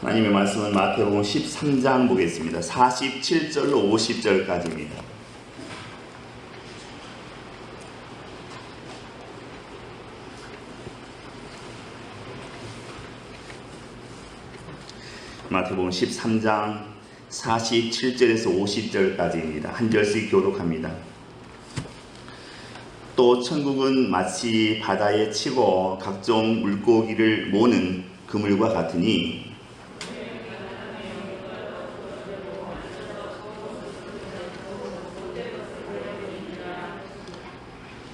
하나님의 말씀은 마태복음 13장 보겠습니다. 47절로 50절까지입니다. 마태복음 13장 47절에서 50절까지입니다. 한 절씩 교독합니다. 또 천국은 마치 바다에 치고 각종 물고기를 모는 그물과 같으니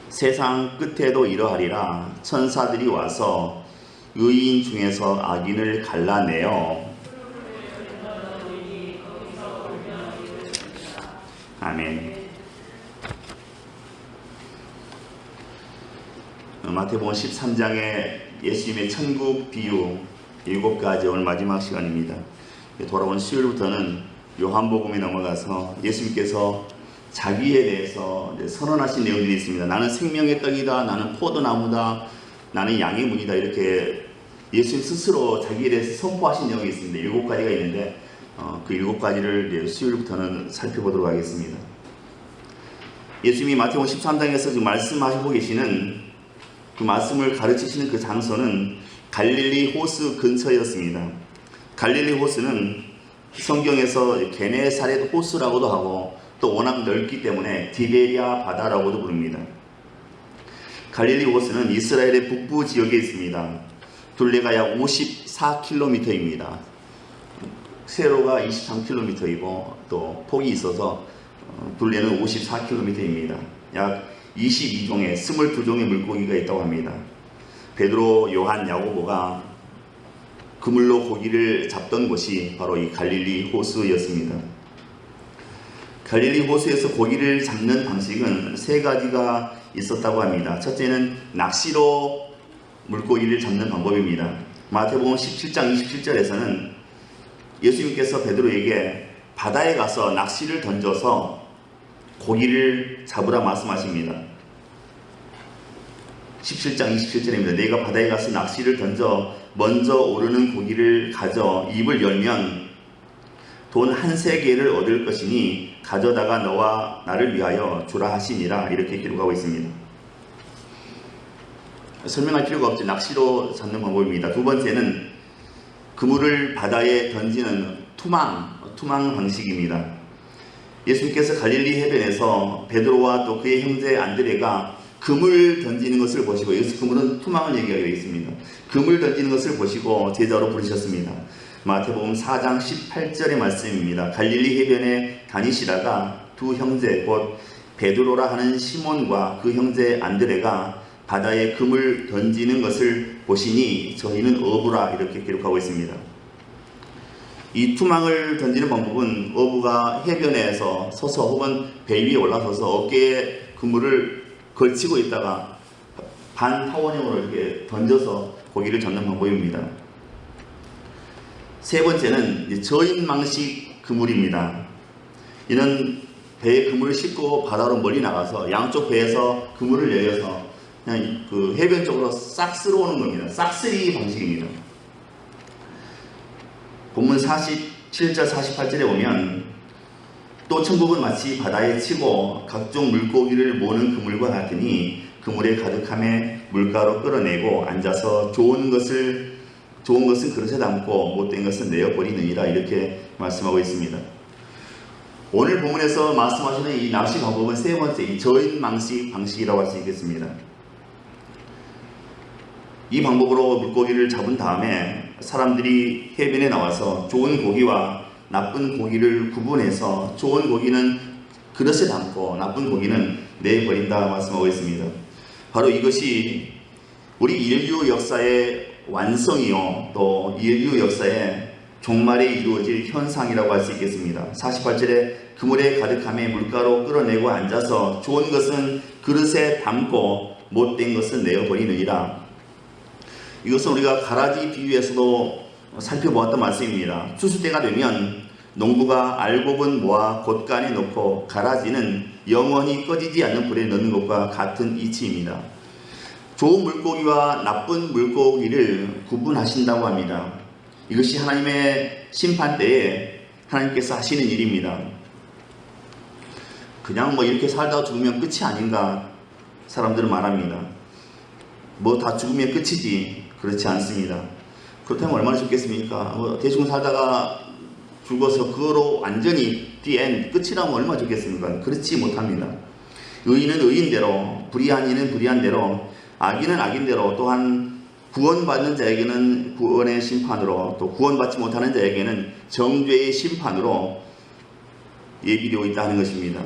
세상 끝에도 이러하리라. 천사들이 와서 의인 중에서 악인을 갈라내어 아멘. 마태복음 13장의 예수님의 천국 비유 7가지 오늘 마지막 시간입니다. 돌아온 수요일부터는 요한복음에 넘어가서 예수님께서 자기에 대해서 선언하신 내용들이 있습니다. 나는 생명의 떡이다, 나는 포도나무다, 나는 양의 문이다, 이렇게 예수님 스스로 자기에 대해서 선포하신 내용이 있습니다. 7가지가 있는데 그 7가지를 수요일부터는 살펴보도록 하겠습니다. 예수님이 마태복음 13장에서 지금 말씀하시고 계시는 그 말씀을 가르치시는 그 장소는 갈릴리 호수 근처였습니다. 갈릴리 호수는 성경에서 게네사렛 호수라고도 하고 또 워낙 넓기 때문에 디베리아 바다라고도 부릅니다. 갈릴리 호수는 이스라엘의 북부 지역에 있습니다. 둘레가 약 54km입니다. 세로가 23km이고 또 폭이 있어서 둘레는 54km입니다. 약 22종의 22종의 물고기가 있다고 합니다. 베드로, 요한, 야고보가 그물로 고기를 잡던 곳이 바로 이 갈릴리 호수였습니다. 갈릴리 호수에서 고기를 잡는 방식은 3가지가 있었다고 합니다. 첫째는 낚시로 물고기를 잡는 방법입니다. 마태복음 17장 27절에서는 예수님께서 베드로에게 바다에 가서 낚시를 던져서 고기를 잡으라 말씀하십니다. 17장 27절입니다. 내가 바다에 가서 낚시를 던져 먼저 오르는 고기를 가져 입을 열면 돈 한 세겔을 얻을 것이니 가져다가 너와 나를 위하여 주라 하시니라, 이렇게 기록하고 있습니다. 설명할 필요가 없죠. 낚시로 잡는 방법입니다. 두 번째는 그물을 바다에 던지는 투망 방식입니다. 예수님께서 갈릴리 해변에서 베드로와 또 그의 형제 안드레가 그물 던지는 것을 보시고, 여기서 그물은 투망을 얘기하고 있습니다. 그물 던지는 것을 보시고 제자로 부르셨습니다. 마태복음 4장 18절의 말씀입니다. 갈릴리 해변에 다니시다가 두 형제 곧 베드로라 하는 시몬과 그 형제 안드레가 바다에 금을 던지는 것을 보시니 저희는 어부라, 이렇게 기록하고 있습니다. 이 투망을 던지는 방법은 어부가 해변에서 서서 혹은 배 위에 올라서서 어깨에 그물을 걸치고 있다가 반타원형으로 이렇게 던져서 고기를 잡는 방법입니다. 세 번째는 저인망식 그물입니다. 이는 배에 그물을 싣고 바다로 멀리 나가서 양쪽 배에서 그물을 내려서 그냥 그 해변 쪽으로 싹 쓸어오는 겁니다. 싹쓸이 방식입니다. 본문 47절 48절에 보면 또 천국은 마치 바다에 치고 각종 물고기를 모는 그물과 같으니 그물에 가득함에 물가로 끌어내고 앉아서 좋은 것은 그릇에 담고 못된 것은 내어버리느니라, 이렇게 말씀하고 있습니다. 오늘 본문에서 말씀하시는 이 낚시 방법은 세 번째, 이 저인망식 방식이라고 할 수 있겠습니다. 이 방법으로 물고기를 잡은 다음에 사람들이 해변에 나와서 좋은 고기와 나쁜 고기를 구분해서 좋은 고기는 그릇에 담고 나쁜 고기는 내버린다 말씀하고 있습니다. 바로 이것이 우리 인류 역사의 완성이요, 또 인류 역사의 종말에 이루어질 현상이라고 할 수 있겠습니다. 48절에 그물에 가득함에 물가로 끌어내고 앉아서 좋은 것은 그릇에 담고 못된 것은 내어버리느니라. 이것은 우리가 가라지 비유에서도 살펴보았던 말씀입니다. 추수 때가 되면 농부가 알곡은 모아 곳간에 넣고 가라지는 영원히 꺼지지 않는 불에 넣는 것과 같은 이치입니다. 좋은 물고기와 나쁜 물고기를 구분하신다고 합니다. 이것이 하나님의 심판 때에 하나님께서 하시는 일입니다. 그냥 뭐 이렇게 살다가 죽으면 끝이 아닌가 사람들은 말합니다. 뭐 다 죽으면 끝이지. 그렇지 않습니다. 그렇다면 얼마나 좋겠습니까? 뭐 대충 살다가 죽어서 그거로 완전히 the end, 끝이라면 얼마나 좋겠습니까? 그렇지 못합니다. 의인은 의인대로, 불의한 이는 불의한 대로, 악인은 악인대로, 또한 구원받는 자에게는 구원의 심판으로, 또 구원받지 못하는 자에게는 정죄의 심판으로 예비되어 있다는 것입니다.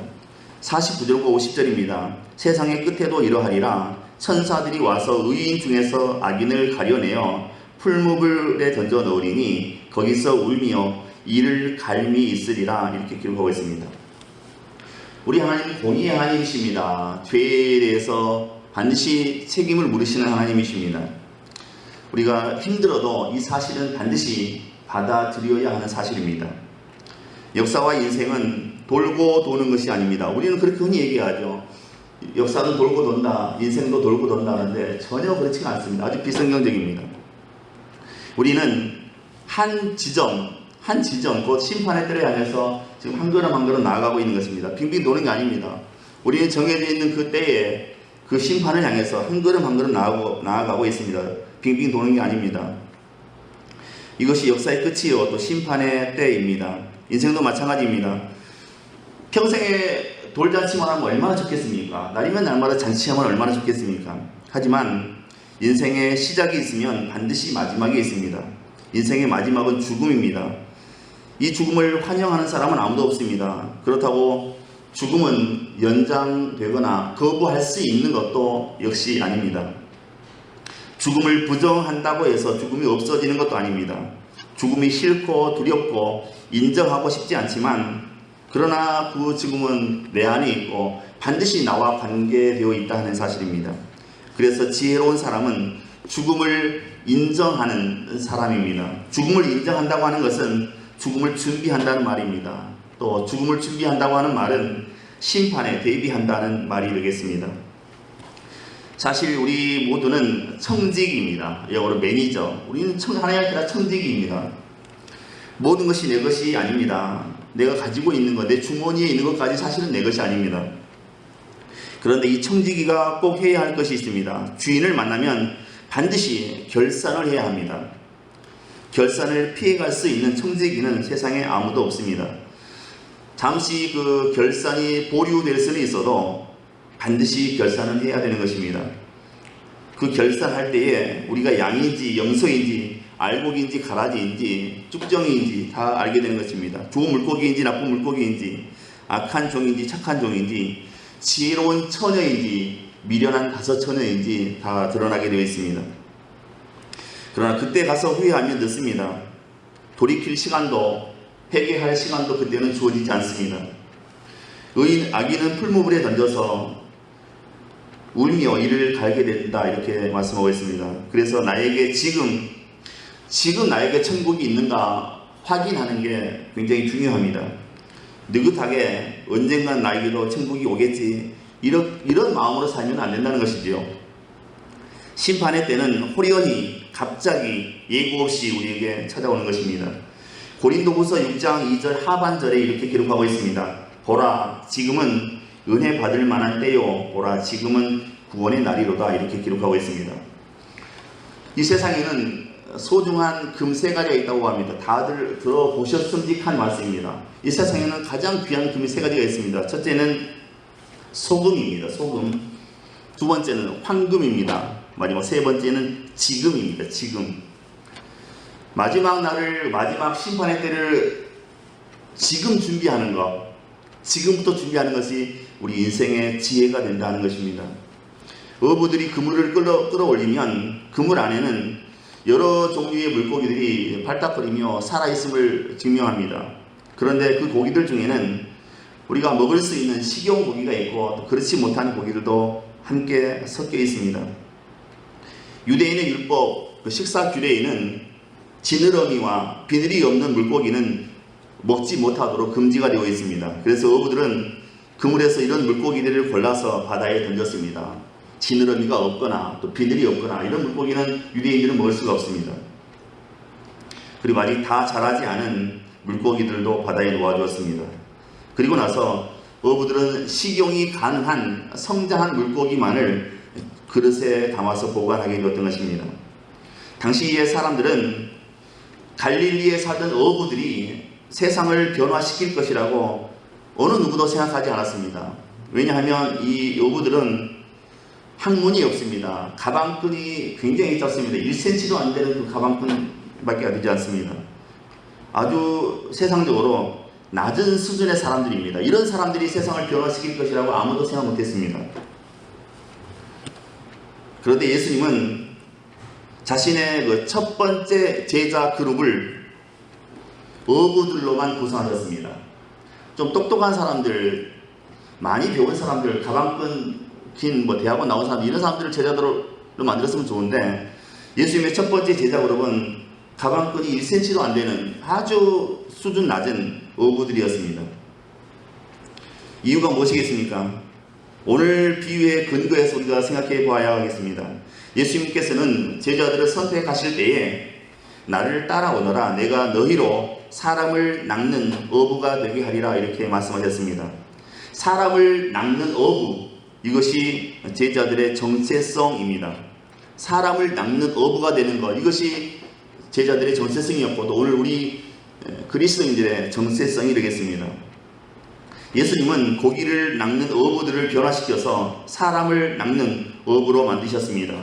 49절과 50절입니다. 세상의 끝에도 이러하리라. 천사들이 와서 의인 중에서 악인을 가려내어 풀무불에 던져 넣으리니 거기서 울며 이를 갈미 있으리라. 이렇게 기록하고 있습니다. 우리 하나님은 공의의 하나님이십니다. 죄에 대해서 반드시 책임을 물으시는 하나님이십니다. 우리가 힘들어도 이 사실은 반드시 받아들여야 하는 사실입니다. 역사와 인생은 돌고 도는 것이 아닙니다. 우리는 그렇게 흔히 얘기하죠. 역사는 돌고 돈다, 인생도 돌고 돈다 하는데 전혀 그렇지가 않습니다. 아주 비성경적입니다. 우리는 한 지점, 곧 심판의 때를 향해서 지금 한 걸음 한 걸음 나아가고 있는 것입니다. 빙빙 도는 게 아닙니다. 우리는 정해져 있는 그 때에 그 심판을 향해서 한 걸음 한 걸음 나아가고 있습니다. 빙빙 도는 게 아닙니다. 이것이 역사의 끝이요, 또 심판의 때입니다. 인생도 마찬가지입니다. 평생에 돌잔치만 하면 얼마나 좋겠습니까? 날이면 날마다 잔치하면 얼마나 좋겠습니까? 하지만 인생의 시작이 있으면 반드시 마지막이 있습니다. 인생의 마지막은 죽음입니다. 이 죽음을 환영하는 사람은 아무도 없습니다. 그렇다고 죽음은 연장되거나 거부할 수 있는 것도 역시 아닙니다. 죽음을 부정한다고 해서 죽음이 없어지는 것도 아닙니다. 죽음이 싫고 두렵고 인정하고 싶지 않지만 그러나 그 죽음은 내 안에 있고 반드시 나와 관계되어 있다 하는 사실입니다. 그래서 지혜로운 사람은 죽음을 인정하는 사람입니다. 죽음을 인정한다고 하는 것은 죽음을 준비한다는 말입니다. 또 죽음을 준비한다고 하는 말은 심판에 대비한다는 말이 되겠습니다. 사실 우리 모두는 청직입니다. 영어로 매니저. 우리는 하나님 앞에 청직입니다. 모든 것이 내 것이 아닙니다. 내가 가지고 있는 것, 내 주머니에 있는 것까지 사실은 내 것이 아닙니다. 그런데 이 청지기가 꼭 해야 할 것이 있습니다. 주인을 만나면 반드시 결산을 해야 합니다. 결산을 피해갈 수 있는 청지기는 세상에 아무도 없습니다. 잠시 그 결산이 보류될 수는 있어도 반드시 결산을 해야 되는 것입니다. 그 결산할 때에 우리가 양인지 염소인지 알곡인지 가라지인지 쭉정이인지 다 알게 되는 것입니다. 좋은 물고기인지 나쁜 물고기인지 악한 종인지 착한 종인지 지혜로운 처녀인지 미련한 다섯처녀인지 다 드러나게 되어 있습니다. 그러나 그때 가서 후회하면 늦습니다. 돌이킬 시간도 회개할 시간도 그때는 주어지지 않습니다. 악인은 풀무불에 던져서 울며 이를 갈게 된다 이렇게 말씀하고 있습니다. 그래서 나에게 지금 나에게 천국이 있는가 확인하는 게 굉장히 중요합니다. 느긋하게 언젠간 나에게도 천국이 오겠지 이런 마음으로 살면 안 된다는 것이지요. 심판의 때는 호련히 갑자기 예고 없이 우리에게 찾아오는 것입니다. 고린도후서 6장 2절 하반절에 이렇게 기록하고 있습니다. 보라 지금은 은혜 받을 만한 때요, 보라 지금은 구원의 날이로다 이렇게 기록하고 있습니다. 이 세상에는 소중한 금 세 가지가 있다고 합니다. 다들 들어보셨음직한 말씀입니다. 이 세상에는 가장 귀한 금이 세 가지가 있습니다. 첫째는 소금입니다. 소금. 두 번째는 황금입니다. 마지막 세 번째는 지금입니다. 지금. 마지막 날을, 마지막 심판의 때를 지금 준비하는 것, 지금부터 준비하는 것이 우리 인생의 지혜가 된다는 것입니다. 어부들이 그물을 끌어올리면 그물 안에는 여러 종류의 물고기들이 발딱거리며 살아있음을 증명합니다. 그런데 그 고기들 중에는 우리가 먹을 수 있는 식용 고기가 있고 또 그렇지 못한 고기들도 함께 섞여 있습니다. 유대인의 율법, 그 식사 규례에는 지느러미와 비늘이 없는 물고기는 먹지 못하도록 금지가 되어 있습니다. 그래서 어부들은 그물에서 이런 물고기들을 골라서 바다에 던졌습니다. 지느러미가 없거나 또 비늘이 없거나 이런 물고기는 유대인들은 먹을 수가 없습니다. 그리고 아직 다 자라지 않은 물고기들도 바다에 놓아주었습니다. 그리고 나서 어부들은 식용이 가능한 성장한 물고기만을 그릇에 담아서 보관하게 되었던 것입니다. 당시의 사람들은 갈릴리에 살던 어부들이 세상을 변화시킬 것이라고 어느 누구도 생각하지 않았습니다. 왜냐하면 이 어부들은 학문이 없습니다. 가방끈이 굉장히 작습니다. 1cm도 안 되는 그 가방끈밖에 되지 않습니다. 아주 세상적으로 낮은 수준의 사람들입니다. 이런 사람들이 세상을 변화시킬 것이라고 아무도 생각 못했습니다. 그런데 예수님은 자신의 그 첫 번째 제자 그룹을 어부들로만 구성하셨습니다. 좀 똑똑한 사람들, 많이 배운 사람들, 가방끈 긴 대학원 나온 사람들, 이런 사람들을 제자들로 만들었으면 좋은데, 예수님의 첫 번째 제자 그룹은 가방끈이 1cm도 안 되는 아주 수준 낮은 어부들이었습니다. 이유가 무엇이겠습니까? 오늘 비유의 근거에서 우리가 생각해 보아야 하겠습니다. 예수님께서는 제자들을 선택하실 때에 나를 따라오너라, 내가 너희로 사람을 낚는 어부가 되게 하리라, 이렇게 말씀하셨습니다. 사람을 낚는 어부, 이것이 제자들의 정체성입니다. 사람을 낚는 어부가 되는 것, 이것이 제자들의 정체성이었고 또 오늘 우리 그리스도인들의 정체성이 되겠습니다. 예수님은 고기를 낚는 어부들을 변화시켜서 사람을 낚는 어부로 만드셨습니다.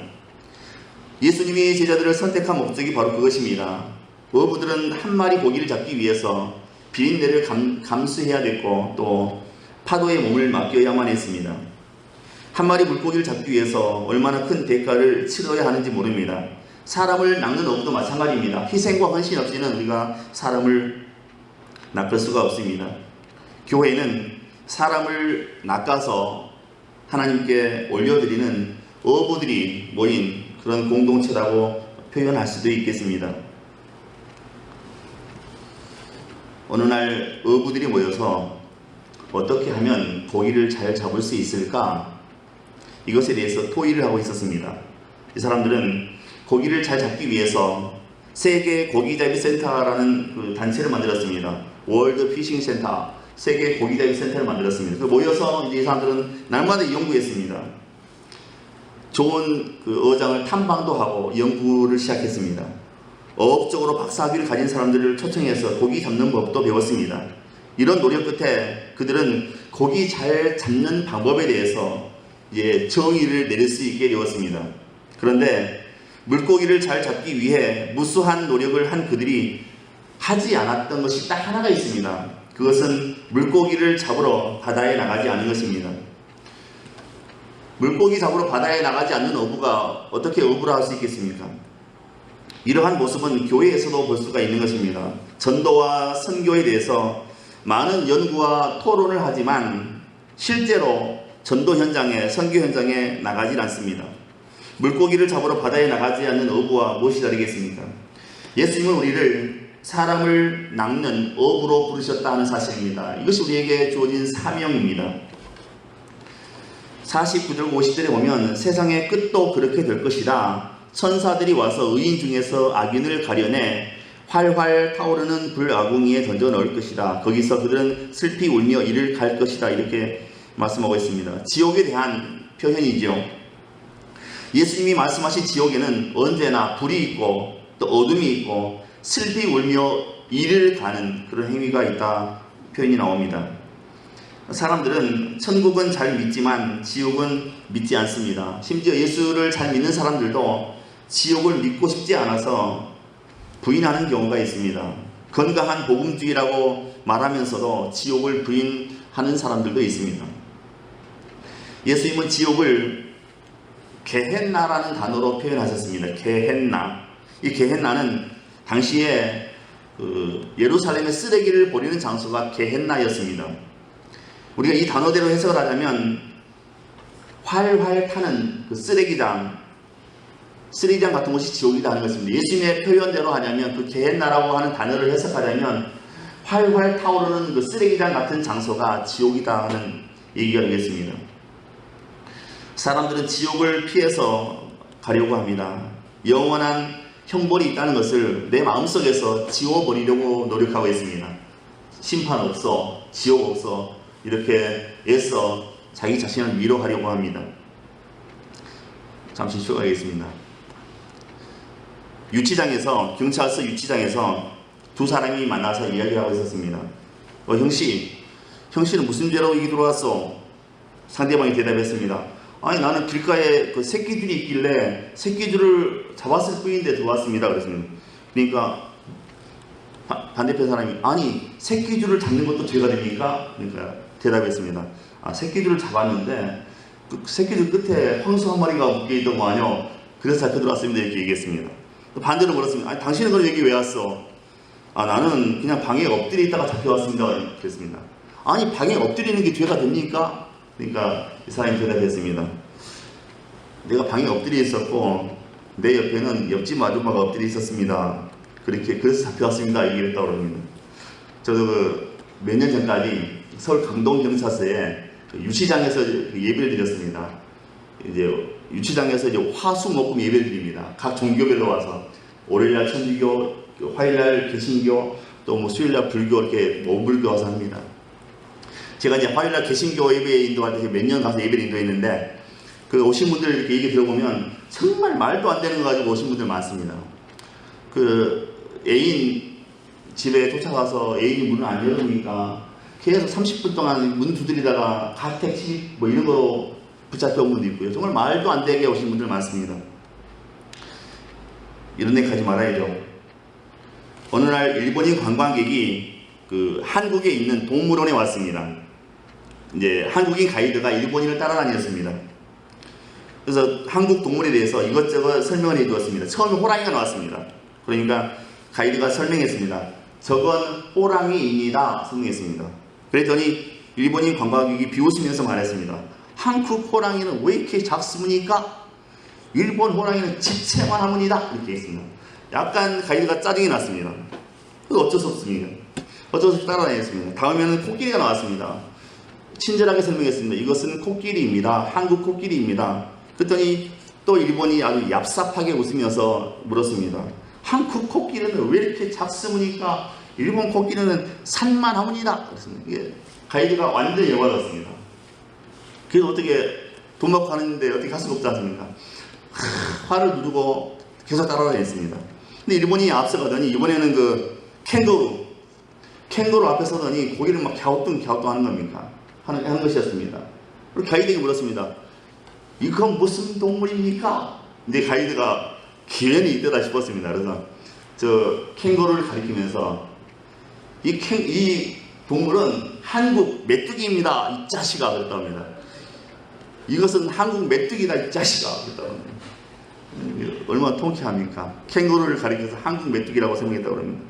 예수님이 제자들을 선택한 목적이 바로 그것입니다. 어부들은 한 마리 고기를 잡기 위해서 비린내를 감수해야 됐고 또 파도에 몸을 맡겨야만 했습니다. 한 마리 물고기를 잡기 위해서 얼마나 큰 대가를 치러야 하는지 모릅니다. 사람을 낚는 어부도 마찬가지입니다. 희생과 헌신 없이는 우리가 사람을 낚을 수가 없습니다. 교회는 사람을 낚아서 하나님께 올려드리는 어부들이 모인 그런 공동체라고 표현할 수도 있겠습니다. 어느 날 어부들이 모여서 어떻게 하면 고기를 잘 잡을 수 있을까? 이것에 대해서 토의를 하고 있었습니다. 이 사람들은 고기를 잘 잡기 위해서 세계 고기잡이 센터라는 그 단체를 만들었습니다. 월드 피싱 센터, 세계 고기잡이 센터를 만들었습니다. 모여서 이제 이 사람들은 날마다 연구했습니다. 좋은 그 어장을 탐방도 하고 연구를 시작했습니다. 어업적으로 박사학위를 가진 사람들을 초청해서 고기 잡는 법도 배웠습니다. 이런 노력 끝에 그들은 고기 잘 잡는 방법에 대해서 정의를 내릴 수 있게 되었습니다. 그런데 물고기를 잘 잡기 위해 무수한 노력을 한 그들이 하지 않았던 것이 딱 하나가 있습니다. 그것은 물고기를 잡으러 바다에 나가지 않은 것입니다. 물고기 잡으러 바다에 나가지 않는 어부가 어떻게 어부를 할 수 있겠습니까? 이러한 모습은 교회에서도 볼 수가 있는 것입니다. 전도와 선교에 대해서 많은 연구와 토론을 하지만 실제로 전도 현장에, 선교 현장에 나가질 않습니다. 물고기를 잡으러 바다에 나가지 않는 어부와 무엇이 다르겠습니까? 예수님은 우리를 사람을 낚는 어부로 부르셨다는 사실입니다. 이것이 우리에게 주어진 사명입니다. 49절 50절에 보면 세상의 끝도 그렇게 될 것이다. 천사들이 와서 의인 중에서 악인을 가려내 활활 타오르는 불아궁이에 던져 넣을 것이다. 거기서 그들은 슬피 울며 이를 갈 것이다. 이렇게 말씀하고 있습니다. 지옥에 대한 표현이죠. 예수님이 말씀하신 지옥에는 언제나 불이 있고 또 어둠이 있고 슬피 울며 이를 가는 그런 행위가 있다 표현이 나옵니다. 사람들은 천국은 잘 믿지만 지옥은 믿지 않습니다. 심지어 예수를 잘 믿는 사람들도 지옥을 믿고 싶지 않아서 부인하는 경우가 있습니다. 건강한 복음주의라고 말하면서도 지옥을 부인하는 사람들도 있습니다. 예수님은 지옥을 게헨나라는 단어로 표현하셨습니다. 게헨나. 이 게헨나는 당시에 예루살렘의 쓰레기를 버리는 장소가 게헨나였습니다. 우리가 이 단어대로 해석을 하자면 활활 타는 그 쓰레기장 같은 곳이 지옥이다 하는 것입니다. 예수님의 표현대로 하냐면 그 게헨나라고 하는 단어를 해석하자면 활활 타오르는 그 쓰레기장 같은 장소가 지옥이다 하는 얘기가 되겠습니다. 사람들은 지옥을 피해서 가려고 합니다. 영원한 형벌이 있다는 것을 내 마음속에서 지워버리려고 노력하고 있습니다. 심판 없어, 지옥 없어, 이렇게 애써 자기 자신을 위로하려고 합니다. 잠시 쉬어가겠습니다. 유치장에서, 경찰서 유치장에서 두 사람이 만나서 이야기를 하고 있었습니다. 형씨는 무슨 죄로 여기 들어왔어? 상대방이 대답했습니다. 아니, 나는 길가에 그 새끼들이 있길래 새끼들을 잡았을 뿐인데 들어왔습니다. 그랬습니다. 그러니까 반대편 사람이, 아니, 새끼들을 잡는 것도 죄가 됩니까? 그러니까 대답했습니다. 새끼들을 잡았는데 그 새끼들 끝에 황소 한 마리가 묶여 있던 거 아니요? 그래서 잡혀 들어왔습니다. 이렇게 얘기했습니다. 반대로 물었습니다. 아니, 당신은 그럼 여기 왜 왔어? 나는 그냥 방에 엎드려 있다가 잡혀왔습니다. 그랬습니다. 아니, 방에 엎드리는 게 죄가 됩니까? 그러니까 이 사람이 대답했습니다. 내가 방에 엎드려 있었고 내 옆에는 옆집 아줌마가 엎드려 있었습니다. 그래서 잡혀왔습니다. 얘기했다고 합니다. 저도 몇 년 전까지 서울 강동경찰서에 유치장에서 예배를 드렸습니다. 이제 유치장에서 이제 화수목금 예배를 드립니다. 각 종교별로 와서 월요일날 천주교, 화요일날 개신교, 또 뭐 수요일날 불교, 이렇게 모불교 와서 합니다. 제가 이제 화요일날 개신교 예배 인도할 때 몇 년 가서 예배를 인도했는데, 그 오신 분들 이렇게 얘기 들어보면 정말 말도 안 되는 거 가지고 오신 분들 많습니다. 그 애인 집에 쫓아가서 애인이 문을 안 열어주니까 계속 30분 동안 문 두드리다가 가택 침입 뭐 이런 거로 붙잡혀온 분도 있고요. 정말 말도 안 되게 오신 분들 많습니다. 이런 데 가지 말아야죠. 어느 날 일본인 관광객이 그 한국에 있는 동물원에 왔습니다. 이제 한국인 가이드가 일본인을 따라다녔습니다. 그래서 한국 동물에 대해서 이것저것 설명을 해주었습니다. 처음에 호랑이가 나왔습니다. 그러니까 가이드가 설명했습니다. 저건 호랑이입니다. 설명했습니다. 그랬더니 일본인 관광객이 비웃으면서 말했습니다. 한국 호랑이는 왜 이렇게 작습니까? 일본 호랑이는 집채만 하문이다. 이렇게 했습니다. 약간 가이드가 짜증이 났습니다. 어쩔 수 없습니다. 어쩔 수 없이 따라다녔습니다. 다음에는 코끼리가 나왔습니다. 친절하게 설명했습니다. 이것은 코끼리입니다. 한국 코끼리입니다. 그랬더니 또 일본이 아주 얍삽하게 웃으면서 물었습니다. 한국 코끼리는 왜 이렇게 작습니까? 일본 코끼리는 산만 하문이다. 그랬습니다. 이게 가이드가 완전히 열받았습니다. 그래서 어떻게 돈 받고 가는데 어떻게 할 수가 없지 않습니까? 화를 누르고 계속 따라다녔습니다. 근데 일본이 앞서가더니 이번에는 그 캥거루 앞에 서더니 고개를 막 갸우뚱 하는 겁니까? 하는 것이었습니다. 그리고 가이드에게 물었습니다. 이건 무슨 동물입니까? 근데 가이드가 기회는 이때다 싶었습니다. 그래서 저 캥거루를 가리키면서 이 동물은 한국 메뚜기입니다. 이 자식아. 그랬다고 합니다. 이것은 한국 메뚜기다. 이 자식아. 그랬다고 합니다. 얼마나 통쾌합니까? 캥거루를 가리켜서 한국 메뚜기라고 설명했다고 합니다.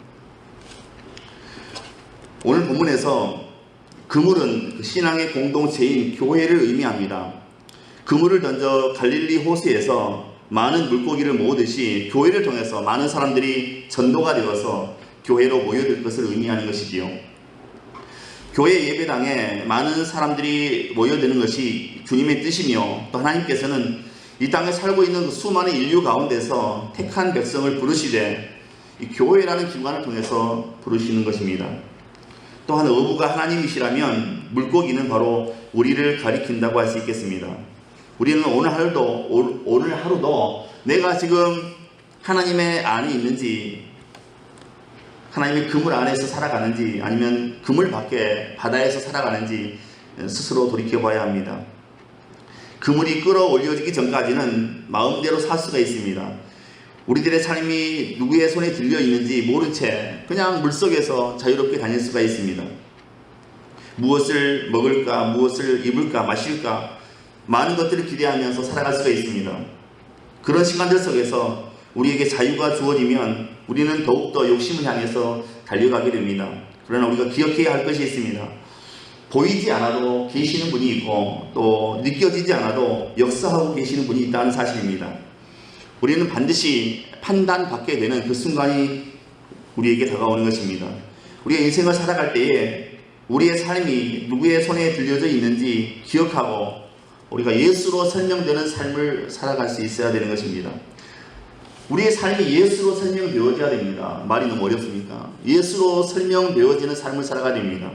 오늘 본문에서 그물은 신앙의 공동체인 교회를 의미합니다. 그물을 던져 갈릴리 호수에서 많은 물고기를 모으듯이 교회를 통해서 많은 사람들이 전도가 되어서 교회로 모여들 것을 의미하는 것이지요. 교회 예배당에 많은 사람들이 모여드는 것이 주님의 뜻이며, 또 하나님께서는 이 땅에 살고 있는 수많은 인류 가운데서 택한 백성을 부르시되 이 교회라는 기관을 통해서 부르시는 것입니다. 또한 어부가 하나님이시라면 물고기는 바로 우리를 가리킨다고 할 수 있겠습니다. 우리는 오늘 하루도 내가 지금 하나님의 안에 있는지, 하나님의 그물 안에서 살아가는지, 아니면 그물 밖에 바다에서 살아가는지 스스로 돌이켜봐야 합니다. 그물이 끌어올려지기 전까지는 마음대로 살 수가 있습니다. 우리들의 삶이 누구의 손에 들려 있는지 모른 채 그냥 물속에서 자유롭게 다닐 수가 있습니다. 무엇을 먹을까, 무엇을 입을까, 마실까, 많은 것들을 기대하면서 살아갈 수가 있습니다. 그런 시간들 속에서 우리에게 자유가 주어지면 우리는 더욱더 욕심을 향해서 달려가게 됩니다. 그러나 우리가 기억해야 할 것이 있습니다. 보이지 않아도 계시는 분이 있고, 또 느껴지지 않아도 역사하고 계시는 분이 있다는 사실입니다. 우리는 반드시 판단받게 되는 그 순간이 우리에게 다가오는 것입니다. 우리가 인생을 살아갈 때에 우리의 삶이 누구의 손에 들려져 있는지 기억하고 우리가 예수로 설명되는 삶을 살아갈 수 있어야 되는 것입니다. 우리의 삶이 예수로 설명되어져야 됩니다. 말이 너무 어렵습니까? 예수로 설명되어지는 삶을 살아가야 됩니다.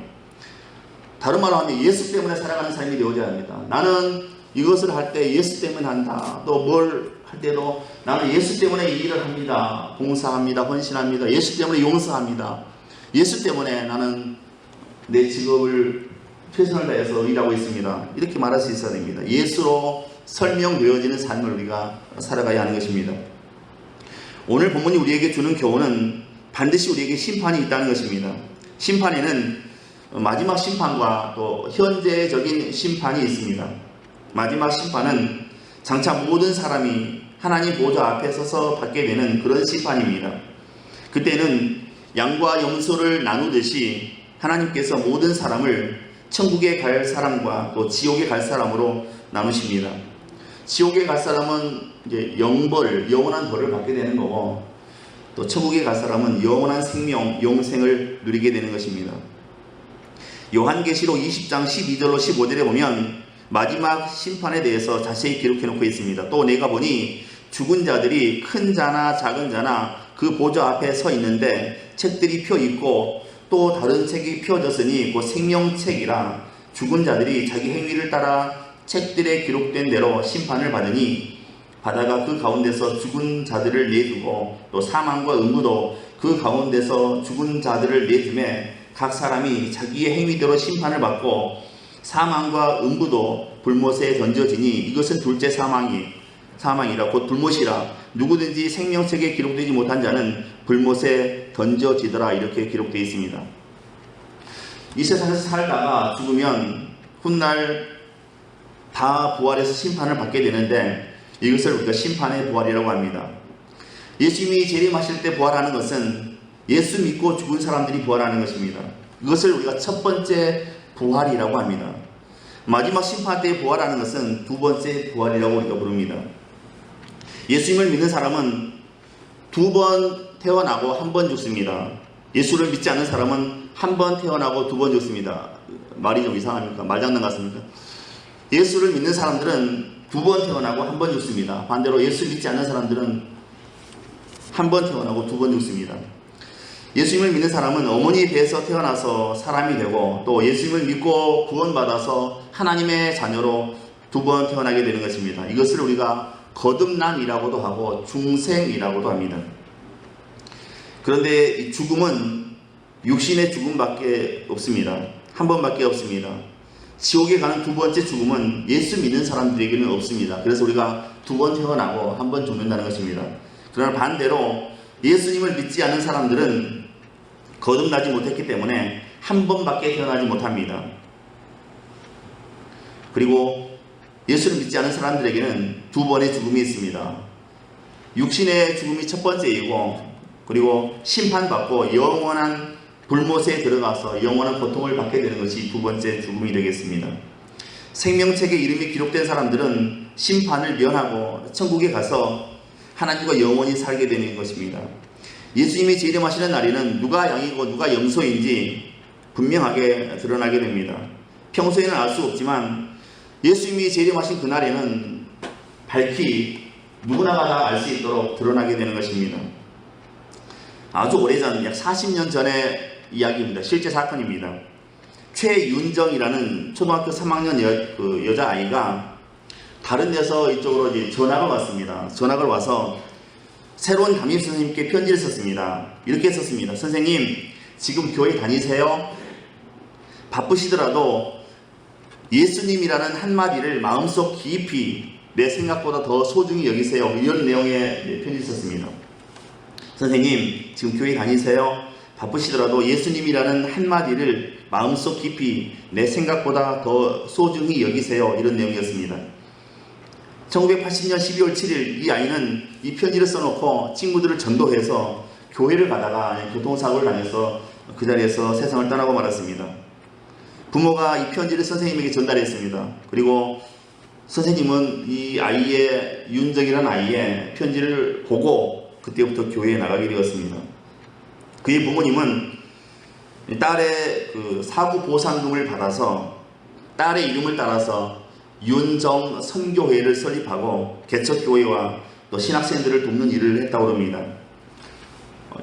다른 말로 하면 예수 때문에 살아가는 삶이 되어져야 합니다. 나는 이것을 할 때 예수 때문에 한다. 또 뭘 할 때도 나는 예수 때문에 이 일을 합니다. 봉사합니다. 헌신합니다. 예수 때문에 용서합니다. 예수 때문에 나는 내 직업을 최선을 다해서 일하고 있습니다. 이렇게 말할 수 있어야 됩니다. 예수로 설명되어지는 삶을 우리가 살아가야 하는 것입니다. 오늘 본문이 우리에게 주는 교훈은 반드시 우리에게 심판이 있다는 것입니다. 심판에는 마지막 심판과 또 현재적인 심판이 있습니다. 마지막 심판은 장차 모든 사람이 하나님 보좌 앞에 서서 받게 되는 그런 심판입니다. 그때는 양과 염소를 나누듯이 하나님께서 모든 사람을 천국에 갈 사람과 또 지옥에 갈 사람으로 나누십니다. 지옥에 갈 사람은 이제 영벌, 영원한 벌을 받게 되는 거고, 또 천국에 갈 사람은 영원한 생명, 영생을 누리게 되는 것입니다. 요한계시록 20장 12절로 15절에 보면 마지막 심판에 대해서 자세히 기록해 놓고 있습니다. 또 내가 보니 죽은 자들이 큰 자나 작은 자나 그 보좌 앞에 서 있는데 책들이 펴 있고 또 다른 책이 펴졌으니 그 생명책이라 죽은 자들이 자기 행위를 따라 책들에 기록된 대로 심판을 받으니 바다가 그 가운데서 죽은 자들을 내주고 또 사망과 음부도 그 가운데서 죽은 자들을 내주매 각 사람이 자기의 행위대로 심판을 받고 사망과 음부도 불못에 던져지니 이것은 둘째 사망이라 곧 불못이라 누구든지 생명책에 기록되지 못한 자는 불못에 던져지더라 이렇게 기록되어 있습니다. 이 세상에서 살다가 죽으면 훗날 다 부활해서 심판을 받게 되는데 이것을 우리가 심판의 부활이라고 합니다. 예수님이 재림하실 때 부활하는 것은 예수 믿고 죽은 사람들이 부활하는 것입니다. 이것을 우리가 첫 번째 부활이라고 합니다. 마지막 심판 때 부활하는 것은 두 번째 부활이라고 우리가 부릅니다. 예수님을 믿는 사람은 두 번 태어나고 한 번 죽습니다. 예수를 믿지 않는 사람은 한 번 태어나고 두 번 죽습니다. 말이 좀 이상합니까? 말장난 같습니까? 예수를 믿는 사람들은 두 번 태어나고 한 번 죽습니다. 반대로 예수 믿지 않는 사람들은 한 번 태어나고 두 번 죽습니다. 예수님을 믿는 사람은 어머니 배에서 태어나서 사람이 되고 또 예수님을 믿고 구원받아서 하나님의 자녀로 두 번 태어나게 되는 것입니다. 이것을 우리가 거듭남이라고도 하고 중생이라고도 합니다. 그런데 이 죽음은 육신의 죽음밖에 없습니다. 한 번밖에 없습니다. 지옥에 가는 두 번째 죽음은 예수 믿는 사람들에게는 없습니다. 그래서 우리가 두 번 태어나고 한 번 죽는다는 것입니다. 그러나 반대로 예수님을 믿지 않는 사람들은 거듭나지 못했기 때문에 한 번밖에 태어나지 못합니다. 그리고 예수를 믿지 않은 사람들에게는 두 번의 죽음이 있습니다. 육신의 죽음이 첫 번째이고 그리고 심판받고 영원한 불못에 들어가서 영원한 고통을 받게 되는 것이 두 번째 죽음이 되겠습니다. 생명책에 이름이 기록된 사람들은 심판을 면하고 천국에 가서 하나님과 영원히 살게 되는 것입니다. 예수님이 재림하시는 날에는 누가 양이고 누가 염소인지 분명하게 드러나게 됩니다. 평소에는 알 수 없지만 예수님이 재림하신 그날에는 밝히 누구나 다 알 수 있도록 드러나게 되는 것입니다. 아주 오래전 약 40년 전의 이야기입니다. 실제 사건입니다. 최윤정이라는 초등학교 3학년 여자아이가 다른 데서 이쪽으로 이제 전학을 왔습니다. 전학을 와서 새로운 담임선생님께 편지를 썼습니다. 이렇게 썼습니다. 선생님, 지금 교회 다니세요? 바쁘시더라도 예수님이라는 한마디를 마음속 깊이 내 생각보다 더 소중히 여기세요. 이런 내용의 편지를 썼습니다. 선생님, 지금 교회 다니세요? 바쁘시더라도 예수님이라는 한마디를 마음속 깊이 내 생각보다 더 소중히 여기세요. 이런 내용이었습니다. 1980년 12월 7일 이 아이는 이 편지를 써놓고 친구들을 전도해서 교회를 가다가 교통사고를 당해서 그 자리에서 세상을 떠나고 말았습니다. 부모가 이 편지를 선생님에게 전달했습니다. 그리고 선생님은 이 아이의 윤정이라는 아이의 편지를 보고 그때부터 교회에 나가게 되었습니다. 그의 부모님은 딸의 그 사구 보상금을 받아서 딸의 이름을 따라서 윤정 선교회를 설립하고 개척교회와 또 신학생들을 돕는 일을 했다고 합니다.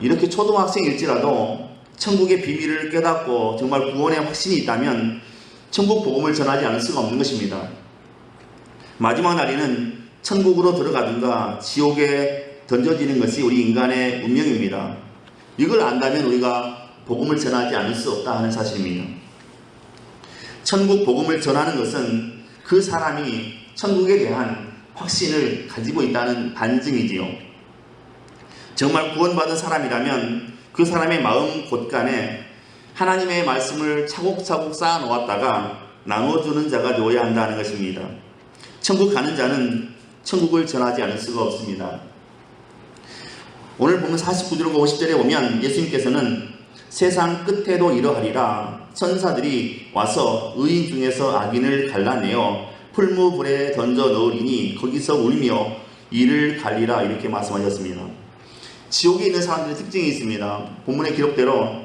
이렇게 초등학생일지라도 천국의 비밀을 깨닫고 정말 구원의 확신이 있다면 천국 복음을 전하지 않을 수가 없는 것입니다. 마지막 날에는 천국으로 들어가든가 지옥에 던져지는 것이 우리 인간의 운명입니다. 이걸 안다면 우리가 복음을 전하지 않을 수 없다 하는 사실입니다. 천국 복음을 전하는 것은 그 사람이 천국에 대한 확신을 가지고 있다는 반증이지요. 정말 구원받은 사람이라면 그 사람의 마음 곳간에 하나님의 말씀을 차곡차곡 쌓아 놓았다가 나눠주는 자가 되어야 한다는 것입니다. 천국 가는 자는 천국을 전하지 않을 수가 없습니다. 오늘 보면 49절과 50절에 보면 예수님께서는 세상 끝에도 이러하리라 천사들이 와서 의인 중에서 악인을 갈라내어 풀무불에 던져 넣으리니 거기서 울며 이를 갈리라 이렇게 말씀하셨습니다. 지옥에 있는 사람들의 특징이 있습니다. 본문의 기록대로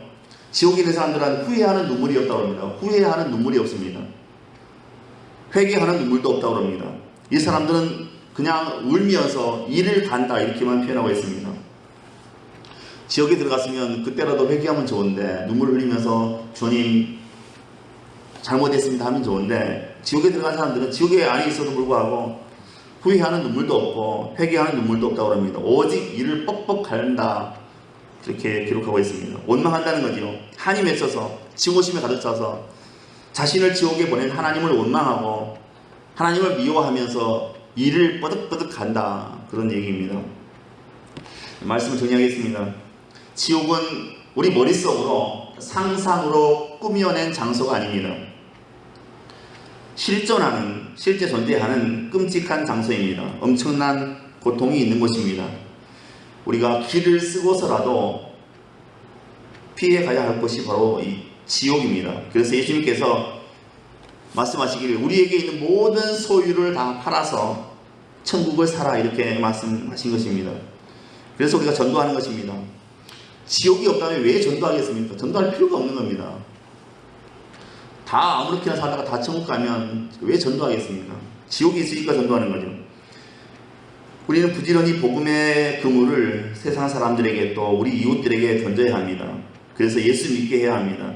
지옥에 있는 사람들은 후회하는 눈물이 없다고 합니다. 후회하는 눈물이 없습니다. 회개하는 눈물도 없다고 합니다. 이 사람들은 그냥 울면서 이를 간다 이렇게만 표현하고 있습니다. 지옥에 들어갔으면 그때라도 회개하면 좋은데 눈물 흘리면서 주님 잘못했습니다 하면 좋은데 지옥에 들어간 사람들은 지옥에 안에 있어도 불구하고 후회하는 눈물도 없고 회개하는 눈물도 없다고 합니다. 오직 이를 뻑뻑 갈른다 이렇게 기록하고 있습니다. 원망한다는 거죠. 한이 맺혀서 증오심에 가득 차서 자신을 지옥에 보낸 하나님을 원망하고 하나님을 미워하면서 이를 뻐득뻐득 간다 그런 얘기입니다. 말씀을 정리하겠습니다. 지옥은 우리 머릿속으로 상상으로 꾸며낸 장소가 아닙니다. 실제 존재하는 끔찍한 장소입니다. 엄청난 고통이 있는 곳입니다. 우리가 길을 쓰고서라도 피해 가야 할 곳이 바로 이 지옥입니다. 그래서 예수님께서 말씀하시기를 우리에게 있는 모든 소유를 다 팔아서 천국을 사라 이렇게 말씀하신 것입니다. 그래서 우리가 전도하는 것입니다. 지옥이 없다면 왜 전도하겠습니까? 전도할 필요가 없는 겁니다. 다 아무렇게나 살다가 다 천국 가면 왜 전도하겠습니까? 지옥이 있으니까 전도하는 거죠. 우리는 부지런히 복음의 그물을 세상 사람들에게 또 우리 이웃들에게 던져야 합니다. 그래서 예수 믿게 해야 합니다.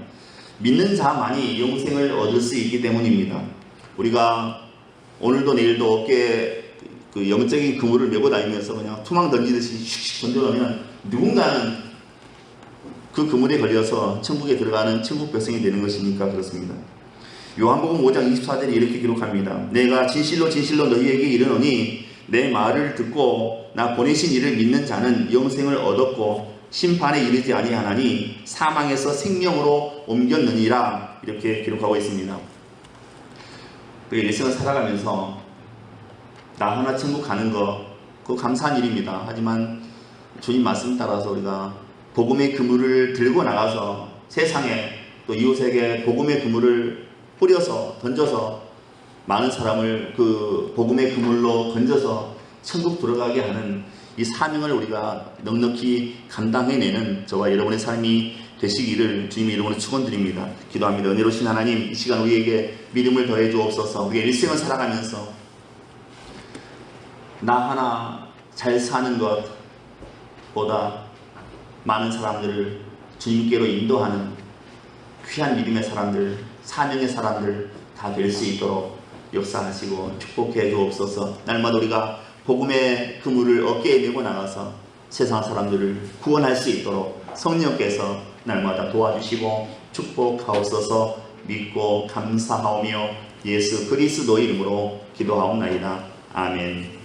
믿는 자만이 영생을 얻을 수 있기 때문입니다. 우리가 오늘도 내일도 어깨에 그 영적인 그물을 메고 다니면서 그냥 투망 던지듯이 슉슉 던져놓으면 누군가는 그 그물에 걸려서 천국에 들어가는 천국 백성이 되는 것이니까 그렇습니다. 요한복음 5장 24절에 이렇게 기록합니다. 내가 진실로 진실로 너희에게 이르노니 내 말을 듣고 나 보내신 이를 믿는 자는 영생을 얻었고 심판에 이르지 아니하나니 사망에서 생명으로 옮겼느니라 이렇게 기록하고 있습니다. 그 일생을 살아가면서 나 하나 천국 가는 거 그거 감사한 일입니다. 하지만 주님 말씀 따라서 우리가 복음의 그물을 들고 나가서 세상에 또 이웃에게 복음의 그물을 뿌려서 던져서 많은 사람을 그 복음의 그물로 건져서 천국 들어가게 하는 이 사명을 우리가 넉넉히 감당해내는 저와 여러분의 삶이 되시기를 주님의 이름으로 축원드립니다. 기도합니다. 은혜로우신 하나님, 이 시간 우리에게 믿음을 더해 주옵소서. 우리의 일생을 살아가면서 나 하나 잘 사는 것보다 많은 사람들을 주님께로 인도하는 귀한 믿음의 사람들, 사명의 사람들 다 될 수 있도록 역사하시고 축복해 주옵소서. 날마다 우리가 복음의 그물을 어깨에 메고 나가서 세상 사람들을 구원할 수 있도록 성령께서 날마다 도와주시고 축복하옵소서. 믿고 감사하오며 예수 그리스도 이름으로 기도하옵나이다. 아멘.